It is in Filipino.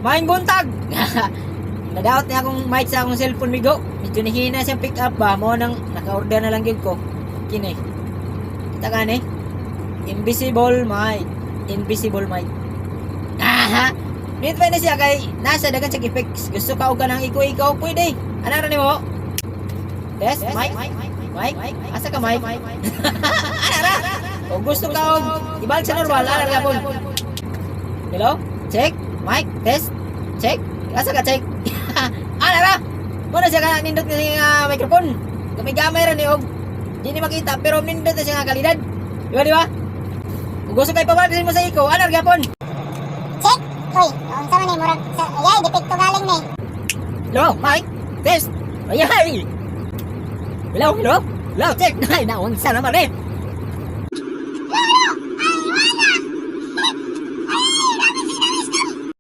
Maing buntag. Nadaot niya akong mic sa akong cellphone migo. Medyo nahina siyang pick up ba. Mo nang naka-order na lang yun ko. Kini. Kita ka ni? Invisible mic. Invisible mic. Aha. Nito pa na siya kay nasa dagan siya effects. Gusto ka o ka nang ikaw pwede. Ano rin mo? Test? Mic? Mic? Asa ka mic? Ano? O gusto ka o ibalik sa normal. Ano rin po? Hello? Check? Mic? Test? Check? Asa ka check? Ano ba? Muna siya ka nindot na siya microphone. Gamay rin yung hindi makita pero nindot na siya nga kalidad. Di ba? Kung gusto kayo pabalisin mo sa ikaw, ano rin po? Check! Hoy, kung saan man murag sa... Ayay, depekto galing ni. Hello? Mic? Test? Ayay! Hello? Hello? Hello? Check? Ay, naunsa naman eh.